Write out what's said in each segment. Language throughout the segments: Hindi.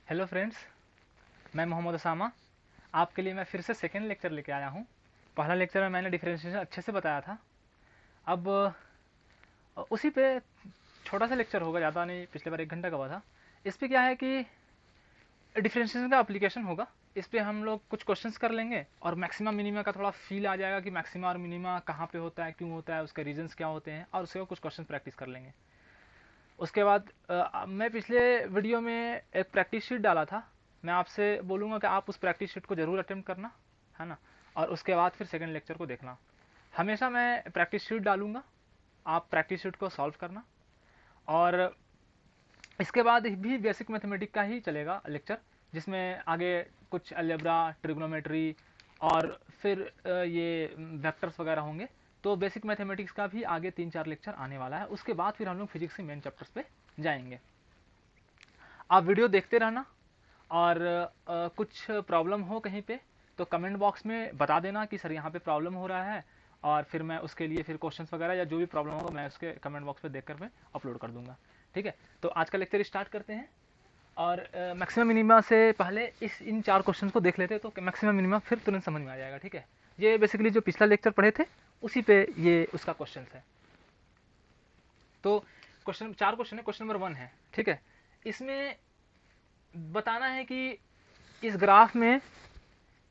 हेलो फ्रेंड्स, मैं मोहम्मद उसामा। आपके लिए मैं फिर से सेकेंड लेक्चर लेके आया हूँ। पहला लेक्चर में मैंने डिफरेंशिएशन अच्छे से बताया था। अब उसी पे छोटा सा लेक्चर होगा, ज़्यादा नहीं, पिछले बार 1 घंटा का हुआ था। इस पे क्या है कि डिफरेंशिएशन का एप्लीकेशन होगा। इस पे हम लोग कुछ क्वेश्चंस कर लेंगे और मैक्सिमा मिनिमा का थोड़ा फील आ जाएगा कि मैक्सिमा और मिनिमा कहाँ पे होता है, क्यों होता है, उसके रीजंस क्या होते हैं, और उसके बाद कुछ क्वेश्चन प्रैक्टिस कर लेंगे। उसके बाद मैं पिछले वीडियो में एक प्रैक्टिस शीट डाला था। मैं आपसे बोलूँगा कि आप उस प्रैक्टिस शीट को ज़रूर अटेम्प्ट करना, है ना। और उसके बाद फिर सेकंड लेक्चर को देखना। हमेशा मैं प्रैक्टिस शीट डालूँगा, आप प्रैक्टिस शीट को सॉल्व करना। और इसके बाद भी बेसिक मैथमेटिक का ही चलेगा लेक्चर, जिसमें आगे कुछ अलजेब्रा, ट्रिग्नोमेट्री और फिर ये वेक्टर्स वगैरह होंगे। तो बेसिक मैथमेटिक्स का भी आगे 3-4 लेक्चर आने वाला है। उसके बाद फिर हम लोग फिजिक्स के मेन चैप्टर्स पे जाएंगे। आप वीडियो देखते रहना, और कुछ प्रॉब्लम हो कहीं पे तो कमेंट बॉक्स में बता देना कि सर यहाँ पे प्रॉब्लम हो रहा है, और फिर मैं उसके लिए फिर क्वेश्चंस वगैरह या जो भी प्रॉब्लम होगा मैं उसके कमेंट बॉक्स पे देखकर मैं अपलोड कर दूंगा। ठीक है, तो आज का लेक्चर स्टार्ट करते हैं। और मैक्सिमम मिनिमा से पहले इन 4 क्वेश्चन को देख लेते हैं, तो मैक्सिमम मिनिमा फिर तुरंत समझ में आ जाएगा। ठीक है, ये बेसिकली जो पिछला लेक्चर पढ़े थे उसी पे ये उसका क्वेश्चन है। तो क्वेश्चन 4 क्वेश्चन है। क्वेश्चन नंबर 1 है, ठीक है। इसमें बताना है कि इस ग्राफ में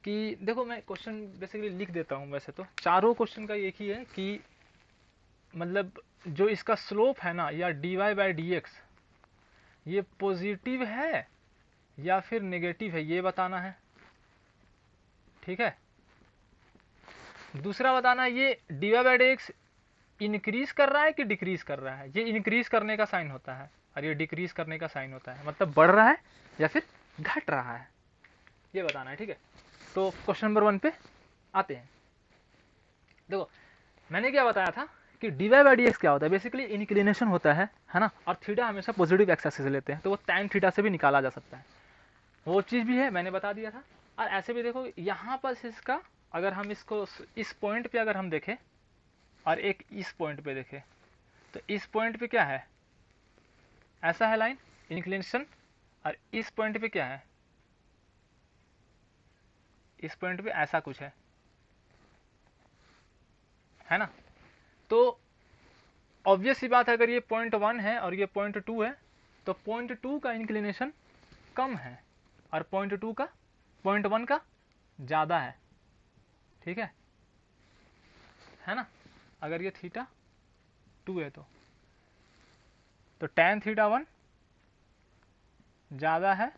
कि देखो, मैं क्वेश्चन बेसिकली लिख देता हूँ। वैसे तो चारों क्वेश्चन का एक ही है कि मतलब जो इसका स्लोप है ना, या dy बाई डी एक्स, ये पॉजिटिव है या फिर नेगेटिव है, ये बताना है। ठीक है, दूसरा बताना है ये dy by d x increase कर रहा है कि डिक्रीज कर रहा है। ये इंक्रीज करने का साइन होता है और ये डिक्रीज करने का साइन होता है, मतलब बढ़ रहा है या फिर घट रहा है, ये बताना है। ठीक है, तो क्वेश्चन नंबर 1 पे आते हैं। देखो, मैंने क्या बताया था कि dy बाई डी एक्स क्या होता है। बेसिकली इंक्लिनेशन होता है ना। और थीटा हमेशा पॉजिटिव एक्स एक्सिस लेते हैं, तो वो टैन थीटा से भी निकाला जा सकता है। वो चीज़ भी है, मैंने बता दिया था। और ऐसे भी देखो, यहाँ पर इसका अगर हम इसको इस पॉइंट पे अगर हम देखें और एक इस पॉइंट पे देखें, तो इस पॉइंट पे क्या है, ऐसा है लाइन इंक्लिनेशन। और इस पॉइंट पे क्या इस पॉइंट पे ऐसा कुछ है ना। तो ऑब्वियस सी बात है, अगर ये पॉइंट 1 है और ये पॉइंट 2 है, तो पॉइंट 2 का इंक्लिनेशन कम है और पॉइंट 2 का, पॉइंट 1 का ज़्यादा है। ठीक है ना। अगर ये थीटा 2 है तो tan थीटा 1 ज़्यादा है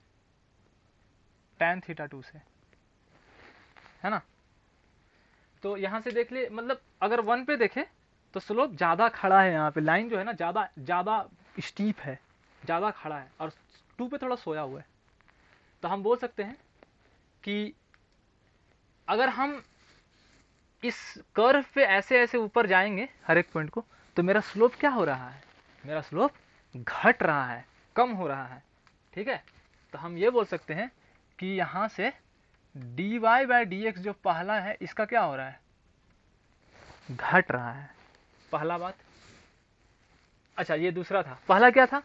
tan थीटा 2 से, है ना। तो यहाँ से देख ले, मतलब अगर 1 पे देखे तो स्लोप ज़्यादा खड़ा है, यहाँ पे लाइन जो है ना ज़्यादा ज़्यादा स्टीप है, ज़्यादा खड़ा है, और 2 पे थोड़ा सोया हुआ है। तो हम बोल सकते हैं कि अगर हम इस कर्व पे ऐसे ऐसे ऊपर जाएंगे हर एक पॉइंट को, तो मेरा स्लोप क्या हो रहा है, मेरा स्लोप घट रहा है, कम हो रहा है। ठीक है, तो हम ये बोल सकते हैं कि यहाँ से dy बाई डी एक्स जो पहला है, इसका क्या हो रहा है, घट रहा है, पहला बात। अच्छा, ये दूसरा था। पहला क्या था,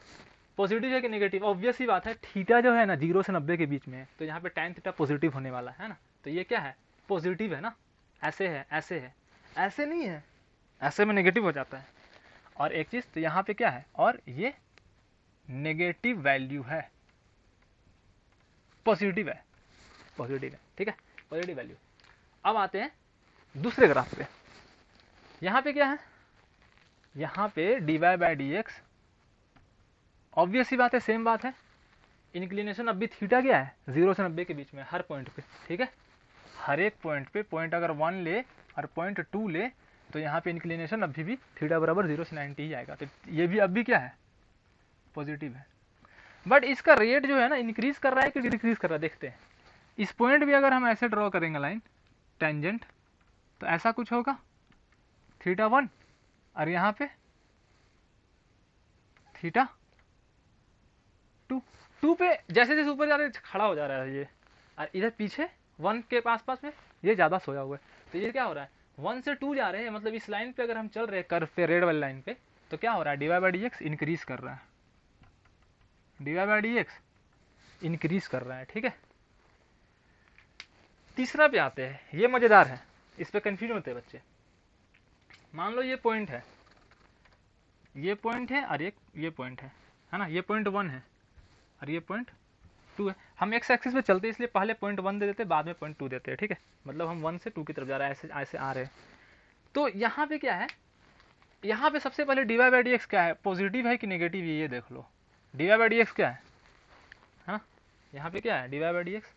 पॉजिटिव है कि नेगेटिव। ऑब्वियस ही बात है, थीटा जो है ना 0 से 90 के बीच में है, तो यहाँ पे tan थीटा पॉजिटिव होने वाला है ना। तो ये क्या है, पॉजिटिव है ना। ऐसे है, ऐसे है, ऐसे नहीं है, ऐसे में नेगेटिव हो जाता है। और एक चीज तो यहाँ पे क्या है, और ये नेगेटिव वैल्यू है, पॉजिटिव है, पॉजिटिव है। ठीक है, पॉजिटिव वैल्यू। अब आते हैं दूसरे ग्राफ पे। यहाँ पे क्या है, यहाँ पे dy by d x, obvious ही बात है, सेम बात है। इंक्लिनेशन अब भी थीटा क्या है, 0 से 90 के बीच में हर पॉइंट पे। ठीक है, हर एक पॉइंट पे, पॉइंट अगर 1 ले और पॉइंट 2 ले, तो यहाँ पे इंक्लिनेशन अभी भी थीटा बराबर 0 से 90 ही आएगा। तो ये भी अब भी क्या है, पॉजिटिव है। बट इसका रेट जो है ना, इंक्रीज कर रहा है कि डिक्रीज कर रहा है, देखते हैं। इस पॉइंट भी अगर हम ऐसे ड्रॉ करेंगे लाइन टेंजेंट, तो ऐसा कुछ होगा, थीटा 1, और यहाँ पे थीटा 2 पे जैसे जैसे ऊपर जा रहे खड़ा हो जा रहा है ये, और इधर पीछे 1 के पास में ये ज़्यादा सोया हुआ है। तो ये क्या हो रहा है, 1 से 2 जा रहे हैं, मतलब इस लाइन पे अगर हम चल रहे हैं कर्व पे, रेड वाली लाइन पे, तो क्या हो रहा है, dy by d x increase कर रहा है, dy by d x increase कर रहा है, ठीक है। तीसरा पे आते हैं, ये मजेदार है, इस पे कंफ्यूज होते हैं बच्चे। मान लो ये पॉइंट है, ये पॉइंट है और ये पॉइंट है ना, ये पॉइंट 1 है और ये पॉइंट 2 है। हम एक्स एक्सिस पे चलते हैं इसलिए पहले पॉइंट 1 दे देते हैं, बाद में पॉइंट 2 देते हैं, ठीक है। मतलब हम 1 से 2 की तरफ जा रहे हैं, ऐसे ऐसे आ रहे हैं। तो यहाँ पे क्या है, यहाँ पे सबसे पहले dy बाई डी एक्स क्या है, पॉजिटिव है कि नेगेटिव है, ये देख लो। dy बाई डी एक्स क्या है ना, यहाँ पे क्या है dy बाई डी एक्स,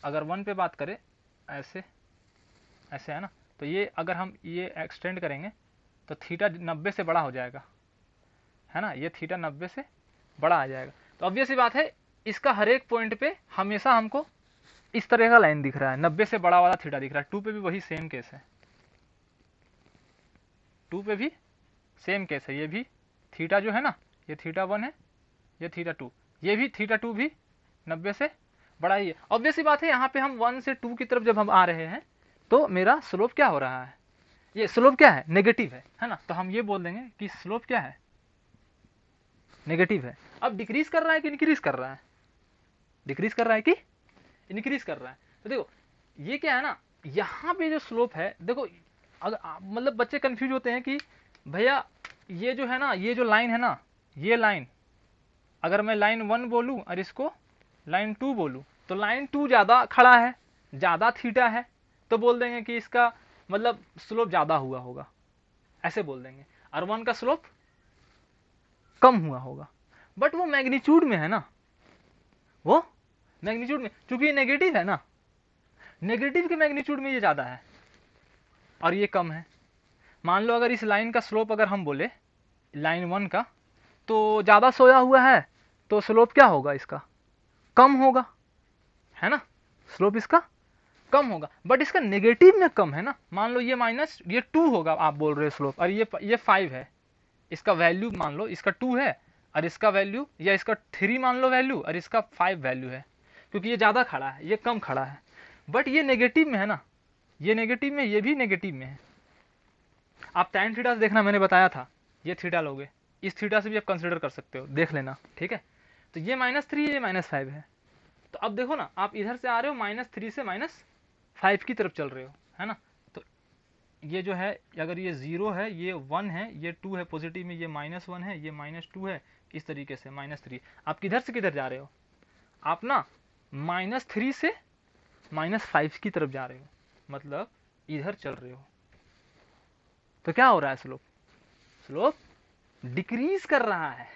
अगर 1 पे बात करें ऐसे ऐसे है ना, तो ये अगर हम ये एक्सटेंड करेंगे तो थीटा 90 से बड़ा हो जाएगा, है ना, ये थीटा 90 से बड़ा आ जाएगा। तो ऑब्वियस सी बात है, इसका हर एक पॉइंट पे हमेशा हमको इस तरह का लाइन दिख रहा है, 90 से बड़ा वाला थीटा दिख रहा है। 2 पे भी वही सेम केस है, 2 पे भी सेम केस है। ये भी थीटा जो है ना, ये थीटा 1 है, ये थीटा 2, ये भी थीटा 2 भी 90 से बड़ा ही है। ऑब्वियस सी बात है, यहाँ पे हम 1 से 2 की तरफ जब हम आ रहे हैं तो मेरा स्लोप क्या हो रहा है, ये स्लोप क्या है, नेगेटिव है ना। तो हम ये बोल देंगे कि स्लोप क्या है, नेगेटिव है। अब डिक्रीज कर रहा है कि इंक्रीज कर रहा है, डिक्रीज कर रहा है कि इंक्रीज कर रहा है। तो देखो ये क्या है ना, यहाँ पे जो स्लोप है, देखो अगर मतलब बच्चे कंफ्यूज होते हैं कि भैया ये जो है ना, ये जो लाइन है ना, ये लाइन अगर मैं लाइन 1 बोलूं और इसको लाइन 2 बोलूं, तो लाइन 2 ज्यादा खड़ा है, ज्यादा थीटा है, तो बोल देंगे कि इसका मतलब स्लोप ज्यादा हुआ होगा, ऐसे बोल देंगे। और 1 का स्लोप कम हुआ होगा, बट वो मैग्नीट्यूड में है ना, वो मैग्नीट्यूड में, क्योंकि ये नेगेटिव है ना, नेगेटिव के मैग्नीट्यूड में ये ज्यादा है और ये कम है। मान लो अगर इस लाइन का स्लोप अगर हम बोले लाइन 1 का, तो ज्यादा सोया हुआ है तो स्लोप क्या होगा, इसका कम होगा, है ना, स्लोप इसका कम होगा। बट इसका नेगेटिव में कम है ना, मान लो ये माइनस, ये 2 होगा आप बोल रहे हो स्लोप, और ये 5 है, इसका वैल्यू मान लो इसका 2 है और इसका वैल्यू, या इसका 3 मान लो वैल्यू और इसका 5 वैल्यू है, क्योंकि ये ज्यादा खड़ा है, ये कम खड़ा है। बट ये नेगेटिव में है ना, ये नेगेटिव में, ये भी नेगेटिव में है। आप tan थीटा से देखना, मैंने बताया था, ये थीटा लोगे, इस थीटा से भी आप कंसिडर कर सकते हो, देख लेना, ठीक है। तो ये -3 ये -5 है। तो अब देखो ना, आप इधर से आ रहे हो -3 से -5 की तरफ चल रहे हो, है ना। तो ये जो है, अगर ये 0 है, ये 1 है, ये 2 है पॉजिटिव में, ये -1 है, ये -2 है, इस तरीके से -3। आप किधर से किधर जा रहे हो, आप ना -3 से -5 की तरफ जा रहे हो, मतलब इधर चल रहे हो। तो क्या हो रहा है, स्लोप, स्लोप डिक्रीज कर रहा है,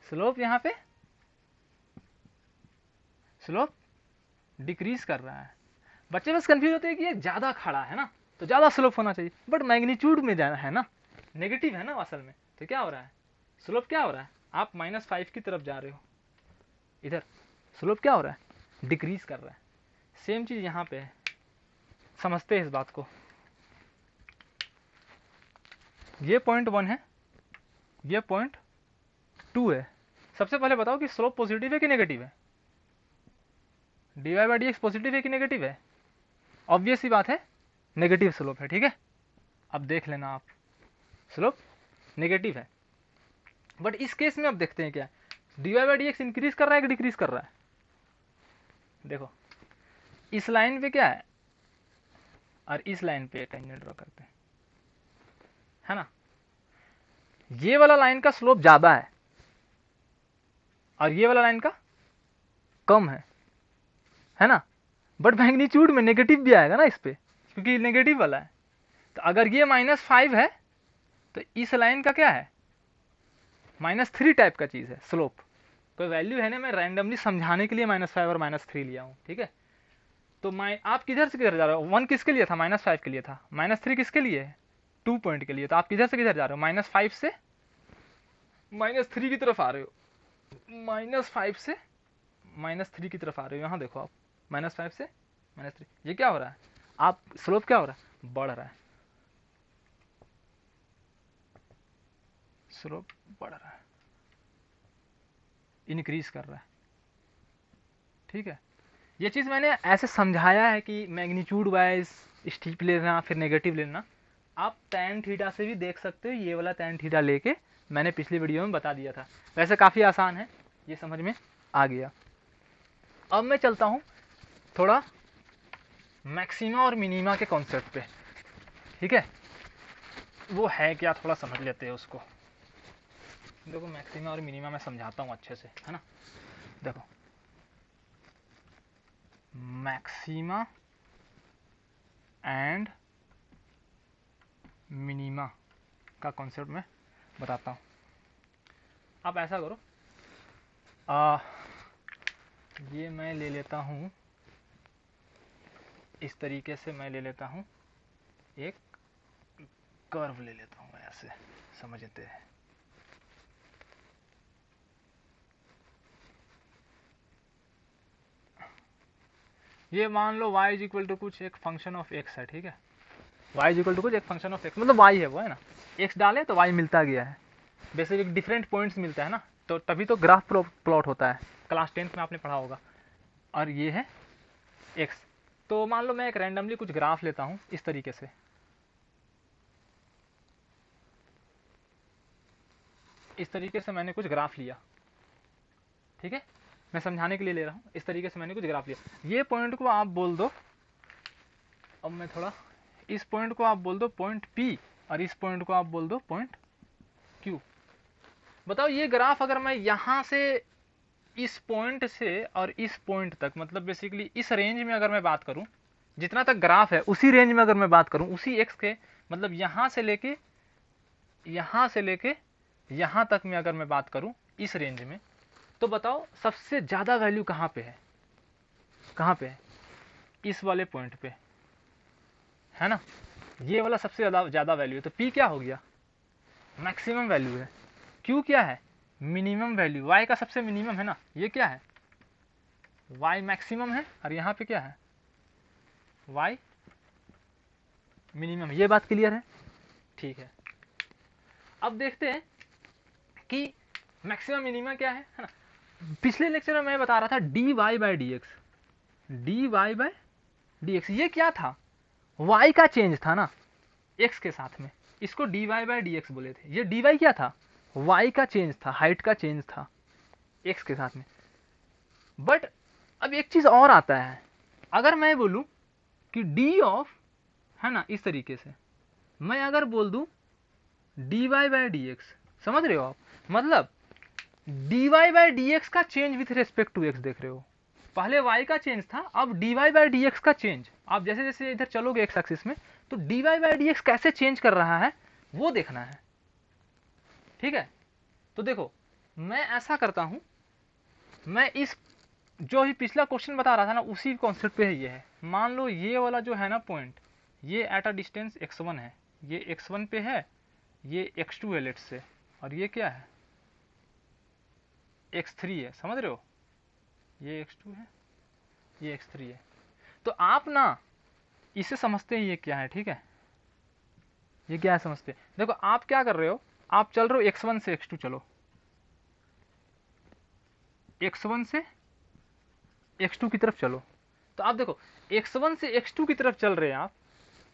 स्लोप यहाँ पे स्लोप डिक्रीज कर रहा है। बच्चे बस कंफ्यूज होते हैं कि ये ज्यादा खड़ा है ना, तो ज्यादा स्लोप होना चाहिए, बट मैग्नीट्यूड में जाना है ना, नेगेटिव है ना असल में। तो क्या हो रहा है, स्लोप क्या हो रहा है, आप -5 की तरफ जा रहे हो, इधर स्लोप क्या हो रहा है, डिक्रीज कर रहा है। सेम चीज यहाँ पे है, समझते हैं इस बात को। ये पॉइंट 1 है, ये पॉइंट 2 है। सबसे पहले बताओ कि स्लोप पॉजिटिव है कि नेगेटिव है, dy by d x positive है कि नेगेटिव है। ऑब्वियस सी बात है, नेगेटिव स्लोप है, ठीक है। अब देख लेना आप, स्लोप नेगेटिव है। बट इस केस में अब देखते हैं क्या, dy by d x increase कर रहा है कि डिक्रीज कर रहा है। देखो इस लाइन पे क्या है और इस लाइन पे टेंजेंट ड्रॉ करते हैं, है ना। ये वाला लाइन का स्लोप ज्यादा है और ये वाला लाइन का कम है ना। बट मैग्नीट्यूड में नेगेटिव भी आएगा ना इस पे, क्योंकि नेगेटिव वाला है। तो अगर ये -5 है तो इस लाइन का क्या है, -3 टाइप का चीज है स्लोप। कोई वैल्यू है ना, मैं रैंडमली समझाने के लिए -5 और -3 लिया हूं, ठीक है। तो आप किधर से किधर जा रहे हो, 1 किसके लिए था, -5 के लिए था, -3 किसके लिए है, 2 पॉइंट के लिए। तो आप किधर से किधर जा रहे हो, -5 से -3 की तरफ आ रहे हो, -5 से -3 की तरफ आ रहे हो। यहाँ देखो आप, -5 से -3, ये क्या हो रहा है, आप स्लोप क्या हो रहा है, बढ़ रहा है, स्लोप बढ़ रहा है, इंक्रीज कर रहा है, ठीक है। ये चीज मैंने ऐसे समझाया है कि मैग्नीट्यूड वाइज स्टीप लेना फिर नेगेटिव लेना। आप tan थीटा से भी देख सकते हो, ये वाला tan थीटा लेके मैंने पिछली वीडियो में बता दिया था। वैसे काफ़ी आसान है, ये समझ में आ गया। अब मैं चलता हूँ थोड़ा मैक्सिमा और मिनिमा के कॉन्सेप्ट पे, ठीक है। वो है क्या, थोड़ा समझ लेते हैं उसको। देखो मैक्सिमा और मिनिमा मैं समझाता हूँ अच्छे से, है ना। देखो मैक्सिमा एंड मिनिमा का कॉन्सेप्ट मैं बताता हूँ। आप ऐसा करो, ये मैं ले लेता हूँ इस तरीके से, मैं ले लेता हूँ एक कर्व ले लेता हूँ, ऐसे समझते हैं। ये मान लो y इज इक्वल टू कुछ एक फंक्शन ऑफ x है, ठीक है। y इज इक्वल टू कुछ एक फंक्शन ऑफ x, मतलब y है वो, है ना। x डाले तो y मिलता गया है, बेसिकली डिफरेंट पॉइंट्स मिलता है ना, तो तभी तो ग्राफ प्लॉट होता है, क्लास 10th में आपने पढ़ा होगा। और ये है x। तो मान लो मैं एक रैंडमली कुछ ग्राफ लेता हूँ इस तरीके से, इस तरीके से मैंने कुछ ग्राफ लिया, ठीक है। मैं समझाने के लिए ले रहा हूँ, इस तरीके से मैंने कुछ ग्राफ लिया। ये पॉइंट को आप बोल दो, अब मैं थोड़ा, इस पॉइंट को आप बोल दो पॉइंट P और इस पॉइंट को आप बोल दो पॉइंट Q। बताओ ये ग्राफ अगर मैं यहाँ से इस पॉइंट से और इस पॉइंट तक, मतलब बेसिकली इस रेंज में अगर मैं बात करूं, जितना तक ग्राफ है उसी रेंज में अगर मैं बात करूं, उसी एक्स के, मतलब यहां से लेके यहां तक में अगर मैं बात करूं इस रेंज में, तो बताओ सबसे ज्यादा वैल्यू कहां पे है, कहां पे है, इस वाले पॉइंट पे, है ना। ये वाला सबसे ज्यादा वैल्यू है, तो P क्या हो गया, मैक्सिमम वैल्यू है। Q क्या है, मिनिमम वैल्यू, y का सबसे मिनिमम है ना, ये क्या है, y मैक्सिमम है, और यहाँ पे क्या है, y मिनिमम। ये बात क्लियर है, ठीक है। अब देखते हैं कि मैक्सिमम मिनिमम क्या है ना। पिछले लेक्चर में मैं बता रहा था dy by d x, dy by d x, ये क्या था, y का चेंज था ना x के साथ में, इसको dy बाई डी एक्स बोले थे। ये dy क्या था, y का चेंज था, हाइट का चेंज था x के साथ में। बट अब एक चीज और आता है, अगर मैं बोलूं कि d ऑफ, है ना, इस तरीके से मैं अगर बोल दूं dy बाई डी एक्स, समझ रहे हो आप, मतलब dy बाई डी एक्स का change with respect to x देख रहे हो। पहले y का चेंज था, अब dy बाई डी एक्स का चेंज। आप जैसे जैसे इधर चलोगे x एक्सिस में, तो dy बाई डी एक्स कैसे चेंज कर रहा है वो देखना है, ठीक है। तो देखो मैं ऐसा करता हूं, मैं इस जो ही पिछला क्वेश्चन बता रहा था ना उसी कॉन्सेप्ट पे ये है। मान लो ये वाला जो है ना पॉइंट, ये एट अ डिस्टेंस x1 है, ये x1 पे है, ये x2 है लेट्स से, और ये क्या है, x3 है, समझ रहे हो, ये x2 है, ये x3 है। तो आप ना इसे समझते हैं ये क्या है, ठीक है, ये क्या है समझते हैं। देखो आप क्या कर रहे हो, आप चल रहे हो x1 से x2, चलो x1 से x2 की तरफ चलो। तो आप देखो x1 से x2 की तरफ चल रहे हैं आप,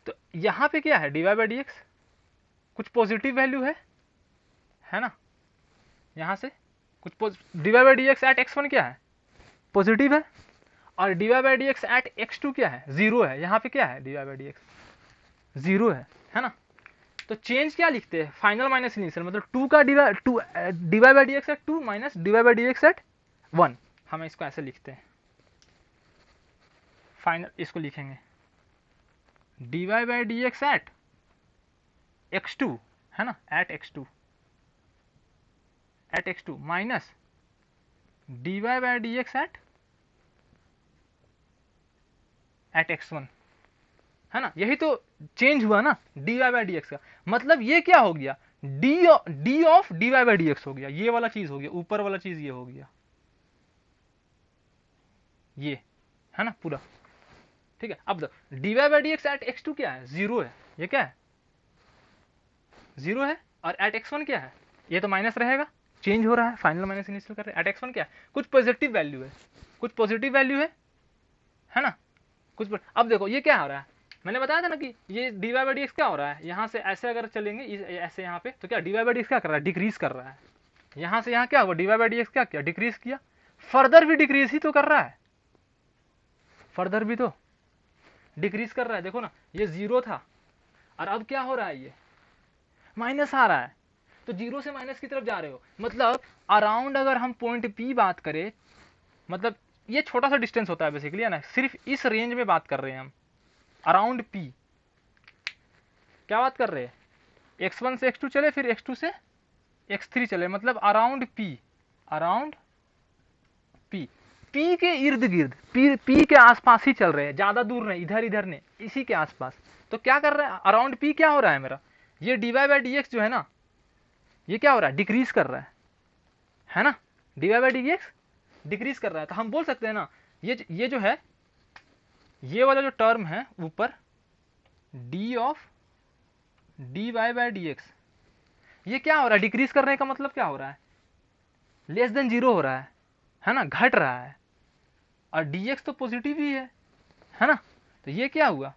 तो यहाँ पे क्या है, dy बाई डी एक्स, कुछ पॉजिटिव वैल्यू है ना, यहाँ से कुछ dy by d x at x1 क्या है, पॉजिटिव है, और dy by d x at x2 क्या है, जीरो है। यहाँ पे क्या है, dy by d x zero है ना। तो चेंज क्या लिखते हैं, फाइनल माइनस इनिशियल, मतलब 2 का dy by d x at 2 minus dy by d x at 1, हम इसको ऐसे लिखते हैं फाइनल, इसको लिखेंगे dy by d x at x2, है ना, at x2 minus dy by d x at x1, है ना। यही तो चेंज हुआ ना dy बाई डी एक्स का, मतलब ये क्या हो गया, d of dy by d x हो गया, ये वाला चीज हो गया, ऊपर वाला चीज ये हो गया, ये है ना पूरा, ठीक है। अब dy by d x at x2 क्या है, जीरो है, ये क्या है, जीरो है, और एट x1 क्या है, ये तो माइनस रहेगा, चेंज हो रहा है, फाइनल माइनस इनिशियल कर रहे हैं। एट x1 क्या है, कुछ पॉजिटिव वैल्यू है, कुछ पॉजिटिव वैल्यू है ना, कुछ। अब देखो ये क्या हो रहा है, मैंने बताया था ना कि ये dy बाई डी एक्स क्या हो रहा है, यहाँ से ऐसे अगर चलेंगे ऐसे यहाँ पे, तो क्या dy बाई डी एक्स क्या कर रहा है, डिक्रीज कर रहा है। यहाँ से यहाँ क्या हुआ, dy बाई डी एक्स क्या किया, डिक्रीज किया, फर्दर भी डिक्रीज ही तो कर रहा है, फर्दर भी तो डिक्रीज कर रहा है। देखो ना, ये 0 था और अब क्या हो रहा है, ये माइनस आ रहा है। तो 0 से माइनस की तरफ जा रहे हो, मतलब अराउंड अगर हम पॉइंट पी बात करें, मतलब ये छोटा सा डिस्टेंस होता है बेसिकली, है ना, सिर्फ इस रेंज में बात कर रहे हैं हम, अराउंड पी। क्या बात कर रहे हैं, x1 से x2 चले, फिर x2 से x3 चले, मतलब around P, around P, P के इर्द गिर्द, पी के आसपास ही चल रहे हैं, ज्यादा दूर नहीं, इधर इधर नहीं, इसी के आसपास। तो क्या कर रहा है, अराउंड पी क्या हो रहा है मेरा, ये dy बाई डी एक्स जो है ना, ये क्या हो रहा है, डिक्रीज कर रहा है ना, dy by d x decrease कर रहा है। तो हम बोल सकते हैं ना, ये जो है, ये वाला जो टर्म है ऊपर, D of dy by d x, ये क्या हो रहा है, डिक्रीज करने का मतलब क्या हो रहा है, लेस देन 0 हो रहा है ना, घट रहा है। और dx तो पॉजिटिव ही है ना, तो ये क्या हुआ,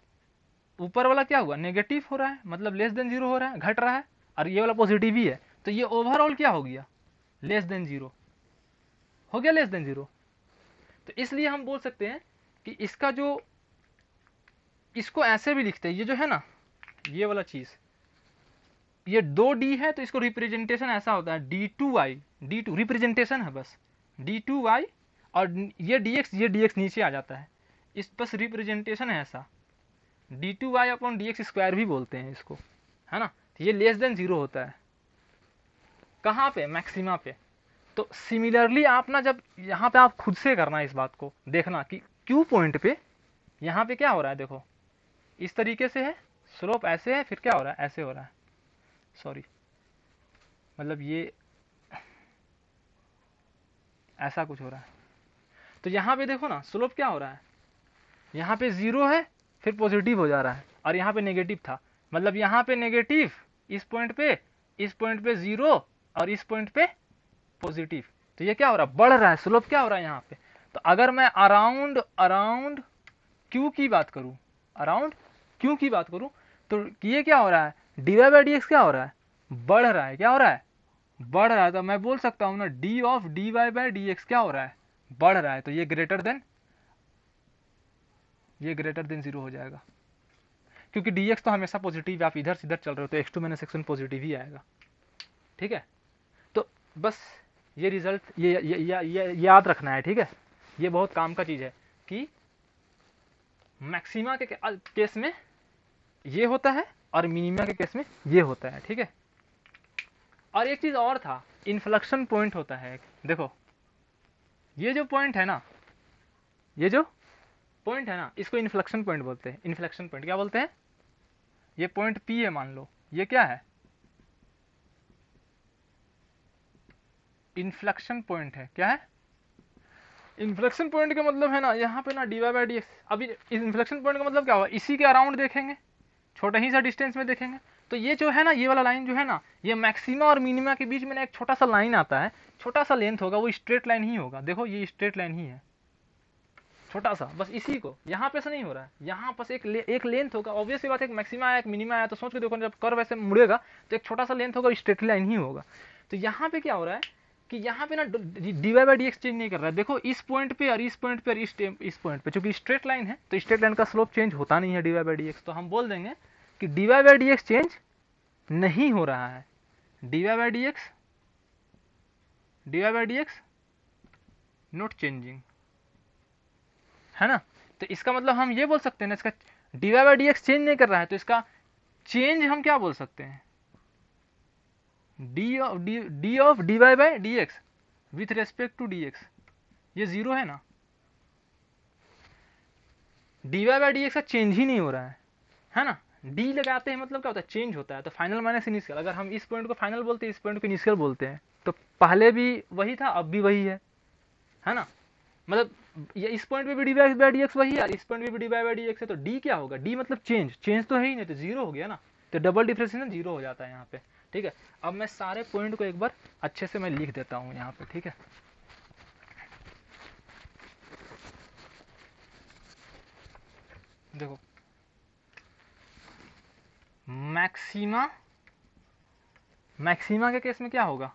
ऊपर वाला क्या हुआ, नेगेटिव हो रहा है, मतलब लेस देन 0 हो रहा है, घट रहा है, और ये वाला पॉजिटिव ही है, तो ये ओवरऑल क्या हो गया, लेस देन 0 हो गया, लेस देन 0। तो इसलिए हम बोल सकते हैं कि इसका जो, इसको ऐसे भी लिखते हैं, ये जो है ना, ये वाला चीज, ये 2d है, तो इसको रिप्रेजेंटेशन ऐसा होता है d2y, d2 रिप्रेजेंटेशन है बस, d2y, और ये dx नीचे आ जाता है, इस बस रिप्रेजेंटेशन है ऐसा, d2y अपॉन dx स्क्वायर भी बोलते हैं इसको, है ना। तो ये लेस देन 0 होता है, कहाँ पे, मैक्सिमा पे। तो सिमिलरली आप ना, जब यहाँ पे आप खुद से करना इस बात को देखना कि क्यू पॉइंट पे यहाँ पे क्या हो रहा है, देखो इस तरीके से है, स्लोप ऐसे है, फिर क्या हो रहा है, ऐसे हो रहा है, सॉरी, मतलब ये ऐसा कुछ हो रहा है। तो यहाँ पे देखो ना, स्लोप क्या हो रहा है, यहाँ पे 0 है, फिर पॉजिटिव हो जा रहा है, और यहाँ पे नेगेटिव था, मतलब यहाँ पे नेगेटिव, इस पॉइंट पे 0, और इस पॉइंट पे पॉजिटिव। तो ये क्या हो रहा है, बढ़ रहा है, स्लोप क्या हो रहा है यहाँ पे। तो अगर मैं अराउंड क्यू की बात करूँ, अराउंड क्यू की बात करूँ, तो ये क्या हो रहा है, dy बाई डी एक्स क्या हो रहा है, बढ़ रहा है, क्या हो रहा है, बढ़ रहा है। तो मैं बोल सकता हूँ ना, d of dy by d x क्या हो रहा है, बढ़ रहा है, तो ये ग्रेटर देन 0 हो जाएगा, क्योंकि dx तो हमेशा पॉजिटिव, आप इधर से इधर चल रहे हो, तो x2 माइनस x1 पॉजिटिव ही आएगा, ठीक है। तो बस ये रिजल्ट ये याद रखना है, ठीक है, ये बहुत काम का चीज है कि मैक्सिमा के केस में ये होता है और मिनिमा के केस में ये होता है, ठीक है। और एक चीज और था, इन्फ्लेक्शन पॉइंट होता है, देखो ये जो पॉइंट है ना, ये जो पॉइंट है ना, इसको इन्फ्लेक्शन पॉइंट बोलते हैं। इन्फ्लेक्शन पॉइंट क्या बोलते हैं, ये पॉइंट पी है, मान लो ये क्या है, इन्फ्लेक्शन पॉइंट है, क्या है, इन्फ्लेक्शन पॉइंट का मतलब है ना, यहाँ पे ना dy बाई डी एक्स, अभी इन्फ्लेक्शन पॉइंट का मतलब क्या हुआ, इसी के अराउंड देखेंगे, छोटा ही सा डिस्टेंस में देखेंगे, तो ये जो है ना, ये वाला लाइन जो है ना, ये मैक्सिमा और मिनिमा के बीच में ना एक छोटा सा लाइन आता है, छोटा सा लेंथ होगा, वो स्ट्रेट लाइन ही होगा, देखो ये स्ट्रेट लाइन ही है, छोटा सा, बस इसी को, यहाँ पे से नहीं हो रहा है, यहाँ पर एक लेंथ होगा, ऑब्वियस बात है, एक मैक्सिमा है, एक मिनिमा है, तो सोच के देखो जब कर्व ऐसे मुड़ेगा तो एक छोटा सा लेंथ होगा, स्ट्रेट लाइन ही होगा। तो यहाँ पे क्या हो रहा है कि यहाँ पे ना dy by d x change नहीं कर रहा है, देखो इस पॉइंट पे और इस पॉइंट पे और इस पॉइंट पे, चूंकि स्ट्रेट लाइन है तो स्ट्रेट लाइन का स्लोप चेंज होता नहीं है dy बाई डी एक्स, तो हम बोल देंगे कि dy by d x change नहीं हो रहा है, dy by d x not changing, है ना। तो इसका मतलब हम ये बोल सकते हैं ना, इसका dy by d x change नहीं कर रहा है, तो इसका चेंज हम क्या बोल सकते हैं, d of dy by d x with respect to dx, ये 0 है ना, dy बाई डी एक्स का चेंज ही नहीं हो रहा है ना। d लगाते हैं मतलब क्या होता है, चेंज होता है, तो फाइनल माइनस इनिशियल, अगर हम इस पॉइंट को फाइनल बोलते हैं, इस पॉइंट को इनिशियल बोलते हैं, तो पहले भी वही था, अब भी वही है ना, मतलब ये इस पॉइंट पे भी dy बाई डी एक्स वही है, इस पॉइंट पे भी dy बाई डी एक्स है, तो d क्या होगा, d मतलब चेंज तो है ही नहीं, तो 0 हो गया ना, तो डबल डिफरेंशिएशन 0 हो जाता है यहाँ पे, ठीक है। अब मैं सारे पॉइंट को एक बार अच्छे से मैं लिख देता हूँ यहाँ पे, ठीक है। देखो मैक्सिमा के केस में क्या होगा,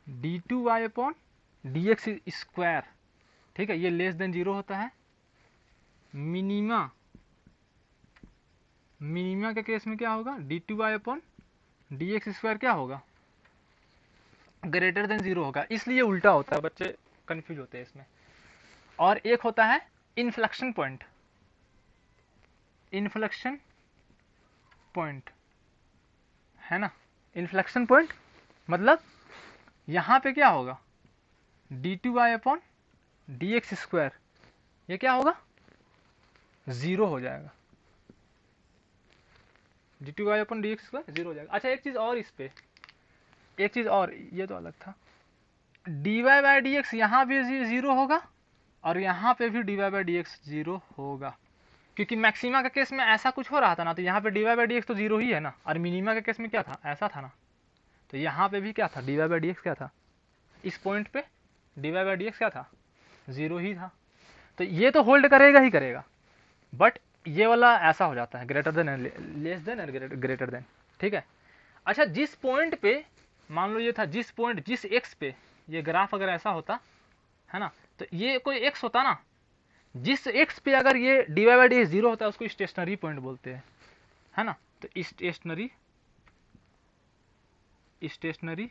d2y upon d x square, ठीक है, ये लेस देन 0 होता है, मिनिमा, मिनिमा के केस में क्या होगा, d two y upon d x square क्या होगा, ग्रेटर देन जीरो होगा। इसलिए उल्टा होता है, बच्चे कंफ्यूज होते हैं इसमें। और एक होता है इन्फ्लेक्शन पॉइंट, इन्फ्लेक्शन पॉइंट है ना। इन्फ्लेक्शन पॉइंट मतलब यहां पे क्या होगा, d two y upon d x square, ये क्या होगा, जीरो हो जाएगा, d two y upon d x square zero हो जाएगा। अच्छा एक चीज और, इस पे एक चीज और, ये तो अलग था, d y by d x यहाँ भी जीरो होगा और यहाँ पे भी d y by d x zero होगा, क्योंकि मैक्सिमा के केस में ऐसा कुछ हो रहा था ना, तो यहाँ पे d y by d x तो जीरो ही है ना, और मिनिमा के केस में क्या था, ऐसा था ना, तो यहाँ पे भी क्या था, d y by d x क्या था, इस पॉइंट पे d y by d x क्या था, जीरो ही था। तो ये तो होल्ड करेगा ही करेगा, बट ये वाला ऐसा हो जाता है, ग्रेटर देन, लेस देन और ग्रेटर देन, ठीक है। अच्छा जिस पॉइंट पे मान लो ये था, जिस पॉइंट, जिस एक्स पे ये ग्राफ अगर ऐसा होता है ना, तो ये कोई एक्स होता ना, जिस एक्स पे अगर ये d y by d zero होता है उसको स्टेशनरी पॉइंट बोलते हैं, है ना। तो स्टेशनरी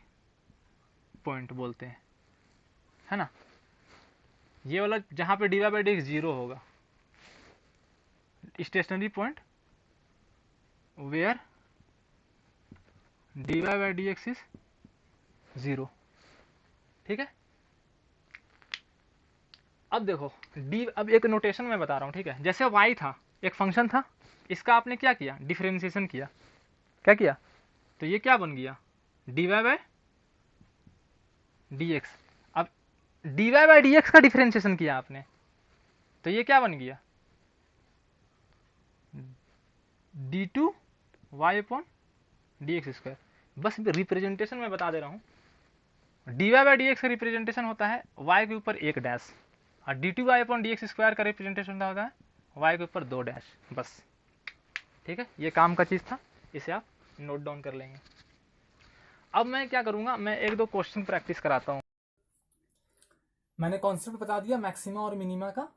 पॉइंट बोलते हैं, है ना। ये वाला जहां पे d y by d zero होगा, stationary point where d y by d x is zero, ठीक है। अब देखो डी, अब एक नोटेशन मैं बता रहा हूँ, ठीक है। जैसे y था, एक फंक्शन था, इसका आपने क्या किया, डिफरेंशिएशन किया, क्या किया, तो ये क्या बन गया, d y by d x. अब d y by d x का डिफरेंशिएशन किया आपने, तो ये क्या बन गया, d two y upon d x square. बस रिप्रेजेंटेशन मैं बता दे रहा हूँ, d y by d x का रिप्रेजेंटेशन होता है y के ऊपर एक डैश, और d two y upon d x square का रिप्रेजेंटेशन होता है y के ऊपर दो डैश, बस, ठीक है। ये काम का चीज़ था, इसे आप नोट डाउन कर लेंगे। अब मैं क्या करूँगा, मैं एक दो क्वेश्चन प्रैक्टिस कराता हूँ। मैंने कॉन्सेप्ट बता दिया मैक्सिमा और मिनिमा का,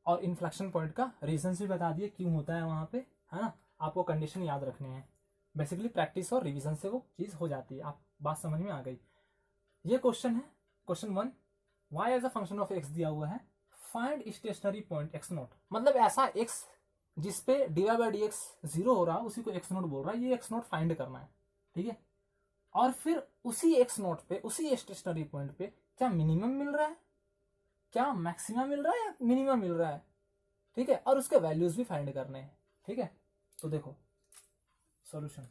और इन्फ्लेक्शन पॉइंट का रीजन भी बता दिए क्यों होता है वहाँ पे, है ना। आपको कंडीशन याद रखने हैं, बेसिकली प्रैक्टिस और रिवीजन से वो चीज़ हो जाती है। आप बात समझ में आ गई। ये क्वेश्चन है, question 1, y as a function of x दिया हुआ है, find stationary point x naught. मतलब ऐसा x जिसपे d y by d x zero हो रहा है उसी को x नोट बोल रहा है, ये x नोट फाइंड करना है, ठीक है। और फिर उसी x नोट पे, उसी स्टेशनरी पॉइंट पे क्या मिनिमम मिल रहा है, क्या मैक्सिमम मिल रहा है या मिनिमम मिल रहा है, ठीक है। और उसके वैल्यूज भी फाइंड करने हैं, ठीक है। तो देखो सॉल्यूशन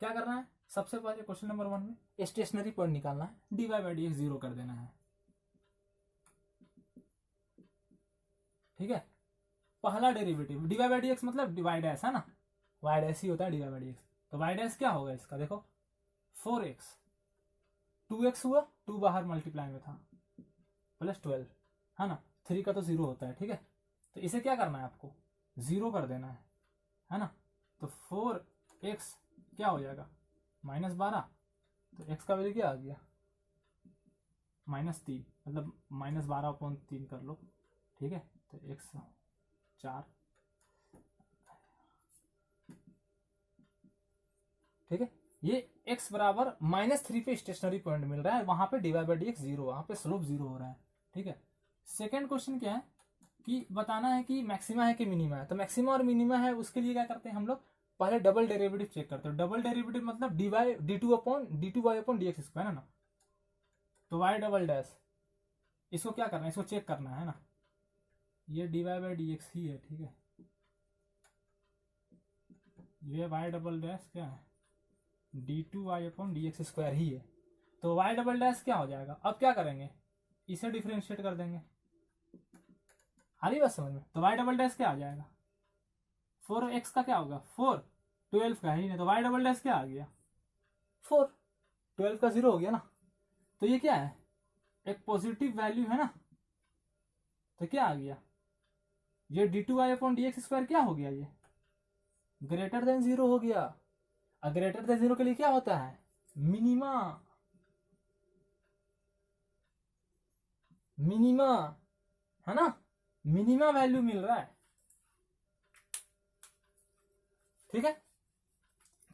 क्या करना है, सबसे पहले क्वेश्चन नंबर 1 में स्टेशनरी पॉइंट निकालना है, d y by d x zero कर देना है, ठीक है। पहला derivative d y by d x मतलब डिवाइड एस है ना, वाई डैश ही होता है d y by d x. तो वाई डैश क्या होगा इसका, देखो 4x, 2x हुआ, 2 बाहर मल्टीप्लाई में था, प्लस 12, है ना। 3 का तो जीरो होता है, ठीक है। तो इसे क्या करना है, आपको जीरो कर देना है ना। तो 4x क्या हो जाएगा, -12, तो x का वैल्यू क्या आ गया, -3, मतलब -12/3 कर लो, ठीक है। तो x 4, ठीक है। ये x बराबर -3 पे स्टेशनरी पॉइंट मिल रहा है, वहां पे d y by d x zero, वहां पे स्लोप जीरो हो रहा है, ठीक है। सेकेंड क्वेश्चन क्या है कि बताना है कि मैक्सिमा है कि मिनिमा है। तो मैक्सिमा और मिनिमा है, उसके लिए क्या करते हैं हम लोग, पहले डबल डेरिवेटिव चेक करते हैं। डबल डेरिवेटिव मतलब d two y upon d x square, है ना। तो वाई डबल डैश, इसको क्या करना है, इसको चेक करना है ना, ये d y by d x ही है, ठीक है। ये वाई डबल डैश क्या है, d two y upon d x square ही है। तो वाई डबल डैश क्या हो जाएगा, अब क्या करेंगे, इसे डिफ्रेंशिएट कर देंगे, आ रही बात समझ में। तो वाई डबल डैश क्या आ जाएगा, 4x का क्या होगा, 4, 12 का ही नहीं, तो वाई डबल डैश क्या आ गया, 4, 12 का जीरो हो गया ना। तो ये क्या है, एक पॉजिटिव वैल्यू है ना, तो क्या आ गया, ये d two y upon d x square क्या हो गया, ये ग्रेटर देन जीरो हो गया। और ग्रेटर देन जीरो के लिए क्या होता है, मिनिमा, मिनिमा है ना, मिनिमा वैल्यू मिल रहा है। ठीक है,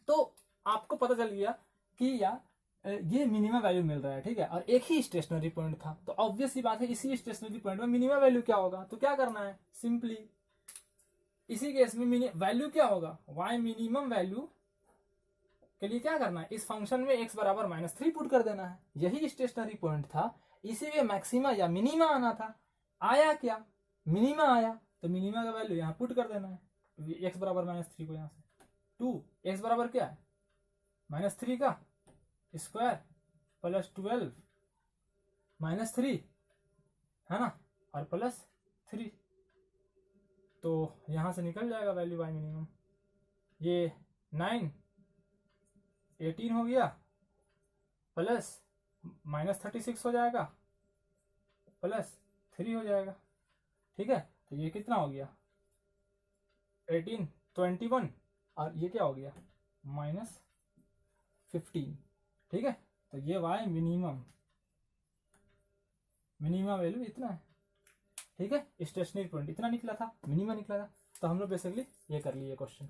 तो आपको पता चल गया कि यार ये मिनिमम वैल्यू मिल रहा है। ठीक है, और एक ही स्टेशनरी पॉइंट था, तो ऑब्वियस सी बात है इसी स्टेशनरी पॉइंट में मिनिमम वैल्यू क्या होगा। तो क्या करना है, सिंपली इसी केस में वैल्यू क्या होगा, y मिनिमम वैल्यू के लिए क्या करना है, इस फंक्शन में x बराबर -3 पुट कर देना है। यही स्टेशनरी पॉइंट था, इसीलिए मैक्सिमा या मिनिमा आना था। आया क्या, मिनिमा आया, तो मिनिमा का वैल्यू यहाँ पुट कर देना है x बराबर -3 को। यहाँ से 2 x बराबर क्या है, -3 का स्क्वायर प्लस 12 -3 है ना, और प्लस 3, तो यहां से निकल जाएगा वैल्यू y मिनिमम। ये 9 18 हो गया, प्लस -36 हो जाएगा, प्लस 3 हो जाएगा। ठीक है, तो ये कितना हो गया 18 21, और ये क्या हो गया -15। ठीक है, तो ये y मिनिमम वैल्यू इतना है। ठीक है, स्टेशनरी पॉइंट इतना निकला था, मिनिमा निकला था। तो हम लोग बेसिकली ये कर लिए क्वेश्चन।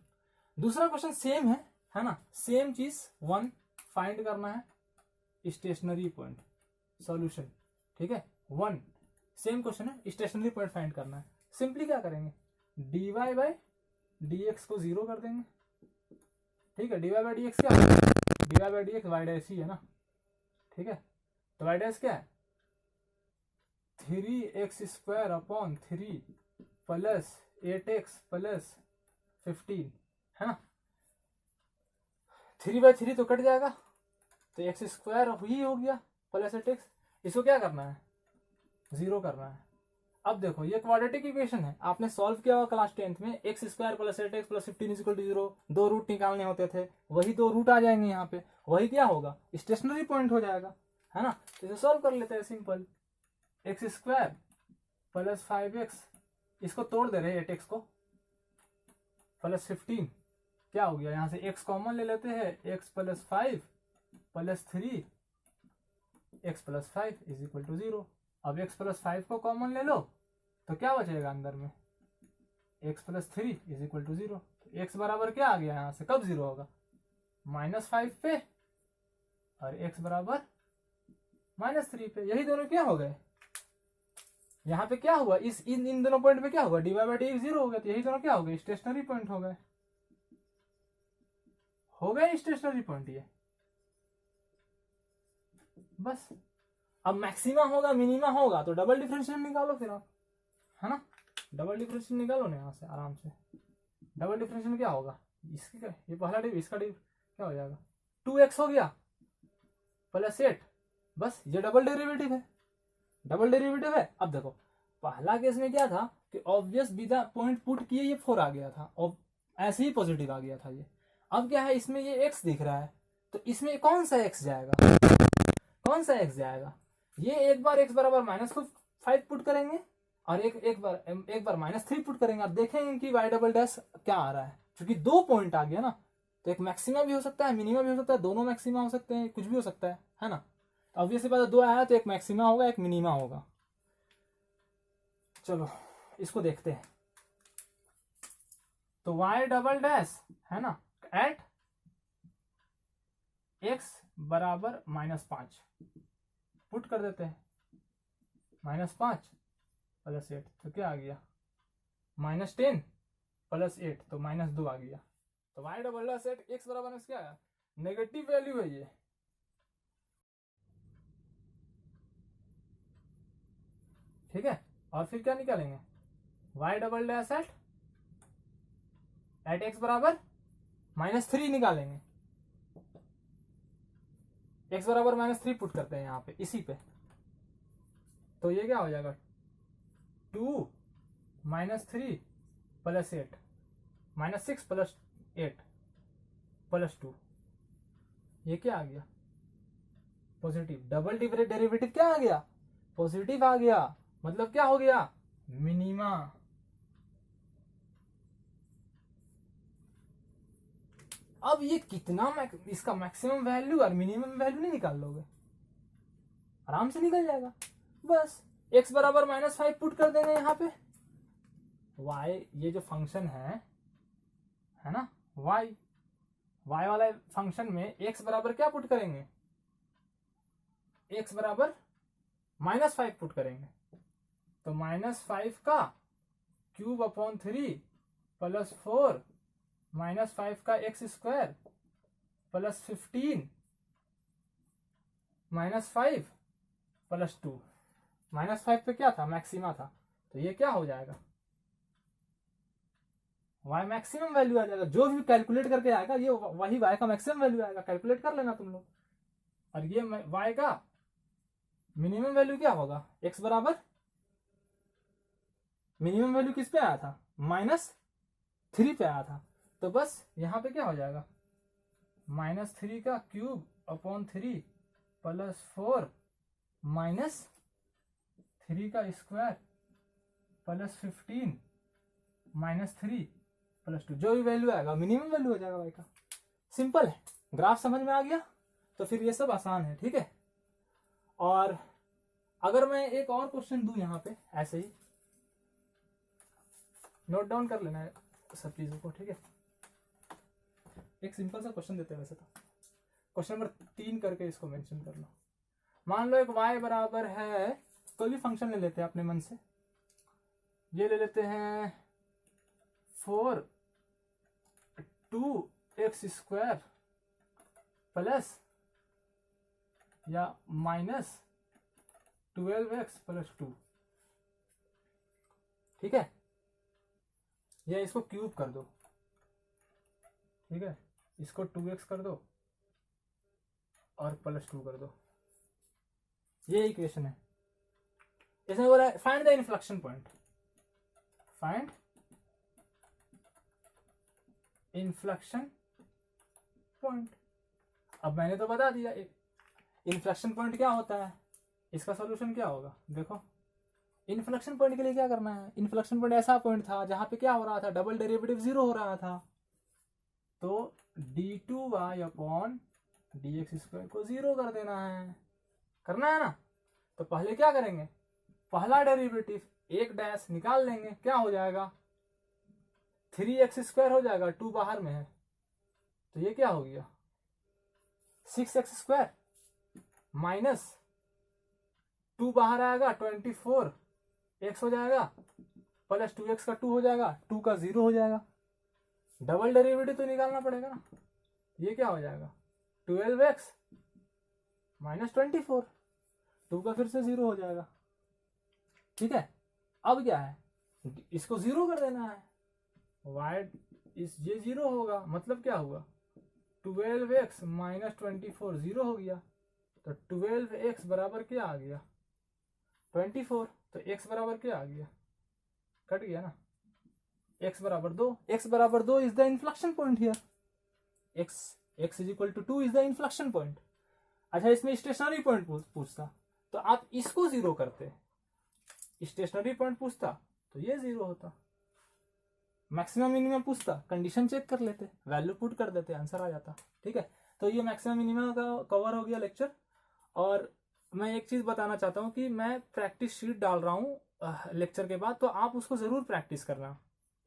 दूसरा क्वेश्चन सेम है ना, सेम चीज 1 फाइंड करना है स्टेशनरी पॉइंट, सॉल्यूशन। ठीक है, 1 सेम क्वेश्चन है, स्टेशनरी पॉइंट फाइंड करना है। सिंपली क्या करेंगे, dy बाई dx को 0 कर देंगे। ठीक है, dy बाई dx क्या है, dy by dx y dash ही है ना। ठीक है, तो y डैश क्या है 3x² upon 3 plus 8x plus 15 है ना। 3/3 तो कट जाएगा, तो x² ही हो गया प्लस 8x। इसको क्या करना है, 0 करना है। अब देखो ये क्वाड्रेटिक इक्वेशन है, आपने सॉल्व किया हुआ क्लास 10th में, x² plus 8x plus 15 equal to 0। 2 root निकालने होते थे, वही 2 रूट आ जाएंगे यहाँ पे, वही क्या होगा स्टेशनरी पॉइंट हो जाएगा, है ना। तो इसे सॉल्व कर लेते हैं सिंपल, x² प्लस 5x, इसको तोड़ दे रहे हैं 8x को, प्लस 15 क्या हो गया, यहां से x कॉमन ले लेते हैं, x plus 5 plus 3 x plus 5 is equal to 0। अब x प्लस 5 को कॉमन ले लो, तो क्या बचेगा अंदर में, x plus 3 is equal to 0। तो x बराबर क्या आ गया, यहां से कब 0 होगा, -5 पे, और x बराबर -3 पे। यही दोनों क्या हो गए, यहाँ पे क्या हुआ, इन दोनों पॉइंट पे क्या हुआ, dy बाई dx 0 हो गया, तो यही दोनों क्या हो गए स्टेशनरी पॉइंट हो गए, स्टेशनरी पॉइंट ये। बस अब मैक्सिमा होगा मिनिमा होगा, तो डबल डिफरेंशियल निकालो फिर आप, है ना। डबल डिफरेंशियल निकालो ना यहाँ से आराम से। डबल डिफरेंशियल क्या होगा, इसकी क्या, ये पहला डिव इसका डिव क्या हो जाएगा, 2x हो गया प्लस 8, बस ये डबल डेरिवेटिव है, डबल डेरिवेटिव है। अब देखो पहला केस में क्या था कि ऑब्वियस बिना पॉइंट पुट किए ये 4 आ गया था, और ऐसे ही पॉजिटिव आ गया था ये। अब क्या है, इसमें ये x दिख रहा है, तो इसमें कौन सा x जाएगा, कौन सा x जाएगा, ये एक बार x बराबर -5 पुट करेंगे, और एक बार -3 पुट करेंगे। आप देखेंगे कि y डबल डैश क्या आ रहा है, क्योंकि 2 पॉइंट आ गया ना, तो एक मैक्सिमा भी हो सकता है, मिनिमा भी हो सकता है, दोनों मैक्सिमा हो सकते हैं, कुछ भी हो सकता है ना। ऑब्वियसली बात है, 2 आया तो एक मैक्सिमा होगा एक मिनिमा होगा। चलो इसको देखते हैं, तो y डबल डैश है ना एट x बराबर -5 पुट कर देते हैं, -5 प्लस 8, तो क्या आ गया -10 प्लस 8, तो -2 आ गया। तो y double dash at x बराबर क्या है, नेगेटिव वैल्यू है ये। ठीक है, और फिर क्या निकालेंगे, y double dash at x बराबर -3 निकालेंगे, x बराबर -3 पुट करते हैं यहाँ पे इसी पे, तो ये क्या हो जाएगा 2 -3 प्लस 8 -6 प्लस 8 प्लस 2, ये क्या आ गया पॉजिटिव। डबल डेरिवेटिव क्या आ गया, पॉजिटिव आ गया, मतलब क्या हो गया मिनिमा। अब ये कितना इसका मैक्सिमम वैल्यू और मिनिमम वैल्यू नहीं निकाल लोगे, आराम से निकल जाएगा। बस x बराबर -5 पुट कर देंगे यहाँ पे। y ये जो फंक्शन है ना, y वाला फंक्शन में x बराबर क्या पुट करेंगे, x बराबर -5 पुट करेंगे। तो -5 का क्यूब अपॉन 3 प्लस 4 -5 का x स्क्वायर प्लस 15 -5 प्लस 2। -5 पे क्या था, मैक्सिमा था, तो ये क्या हो जाएगा, y मैक्सिमम वैल्यू आ जाएगा। जो भी कैलकुलेट करके आएगा ये वही y का मैक्सिमम वैल्यू आएगा, कैलकुलेट कर लेना तुम लोग। और ये y का मिनिमम वैल्यू क्या होगा, x बराबर मिनिमम वैल्यू किस पे आया था, -3 पे आया था। तो बस यहाँ पे क्या हो जाएगा, -3 का क्यूब अपॉन 3 प्लस 4 -3 का स्क्वायर प्लस 15 -3 प्लस 2, जो भी वैल्यू आएगा मिनिमम वैल्यू हो जाएगा y का। सिंपल है, ग्राफ समझ में आ गया तो फिर ये सब आसान है, ठीक है। और अगर मैं एक और क्वेश्चन दूं यहाँ पे, ऐसे ही नोट डाउन कर लेना है सब चीजों को, ठीक है। एक सिंपल सा क्वेश्चन देते हैं वैसे तो, क्वेश्चन नंबर 3 करके इसको मेंशन कर लो। मान लो एक y बराबर है, कोई भी फंक्शन ले लेते हैं अपने मन से, ये ले लेते हैं 4 2x स्क्वायर प्लस या -12x प्लस 2, ठीक है। या इसको क्यूब कर दो, ठीक है, इसको 2x कर दो और प्लस 2 कर दो, ये इक्वेशन है। इसमें बोला find the inflection point, find inflection point. अब मैंने तो बता दिया इन्फ्लेक्शन पॉइंट क्या होता है, इसका सॉल्यूशन क्या होगा। देखो इन्फ्लेक्शन पॉइंट के लिए क्या करना है, इन्फ्लेक्शन पॉइंट ऐसा पॉइंट था जहां पे क्या हो रहा था, डबल डेरिवेटिव 0 हो रहा था। तो d2y अपॉन dx स्क्वायर को 0 कर देना है, करना है ना। तो पहले क्या करेंगे, पहला डेरिवेटिव एक डैश निकाल लेंगे, क्या हो जाएगा 3x स्क्वायर हो जाएगा, 2 बाहर में है तो ये क्या हो गया 6x स्क्वायर माइनस 2 बाहर आएगा 24x हो जाएगा प्लस 2x का 2 हो जाएगा, 2 का 0 हो जाएगा। डबल डेरिवेटिव तो निकालना पड़ेगा ना, ये क्या हो जाएगा 12x माइनस 24, 2 का फिर से 0 हो जाएगा, ठीक है। अब क्या है, इसको 0 कर देना है, ये 0 होगा, मतलब क्या हुआ 12x माइनस 24 0 हो गया। तो 12x बराबर क्या आ गया 24, तो x बराबर क्या आ गया, कट गया ना, x बराबर 2, x बराबर 2 is the inflection point here, x is equal to 2 is the inflection point. अच्छा इसमें स्टेशनरी पॉइंट पूछता तो आप इसको 0 करते, स्टेशनरी पॉइंट पूछता तो ये 0 होता, मैक्सिमम मिनिमम पूछता कंडीशन चेक कर लेते, वैल्यू पुट कर देते, आंसर आ जाता, ठीक है। तो ये मैक्सिमम मिनिमम का कवर हो गया लेक्चर। और मैं एक चीज बताना चाहता हूँ कि मैं प्रैक्टिस शीट डाल रहा हूँ लेक्चर के बाद, तो आप उसको जरूर प्रैक्टिस करना,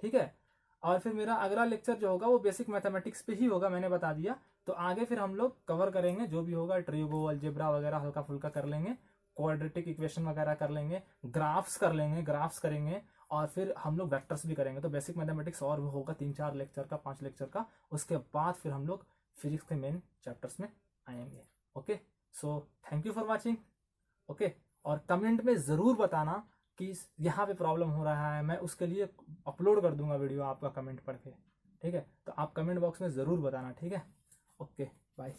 ठीक है। और फिर मेरा अगला लेक्चर जो होगा वो बेसिक मैथमेटिक्स पे ही होगा, मैंने बता दिया। तो आगे फिर हम लोग कवर करेंगे जो भी होगा, ट्रिगो अलजेब्रा वगैरह हल्का फुल्का कर लेंगे, क्वाड्रेटिक इक्वेशन वगैरह कर लेंगे, ग्राफ्स कर लेंगे, ग्राफ्स करेंगे, और फिर हम लोग वेक्टर्स भी करेंगे। तो बेसिक मैथमेटिक्स और होगा 3-4 लेक्चर का, 5 लेक्चर का। उसके बाद फिर हम लोग फिजिक्स के मेन चैप्टर्स में आएंगे। Okay, so thank you for watching. Okay, और कमेंट में ज़रूर बताना कि यहाँ पे प्रॉब्लम हो रहा है, मैं उसके लिए अपलोड कर दूंगा वीडियो आपका कमेंट पढ़ के, ठीक है। तो आप कमेंट बॉक्स में ज़रूर बताना, ठीक है। Okay, bye.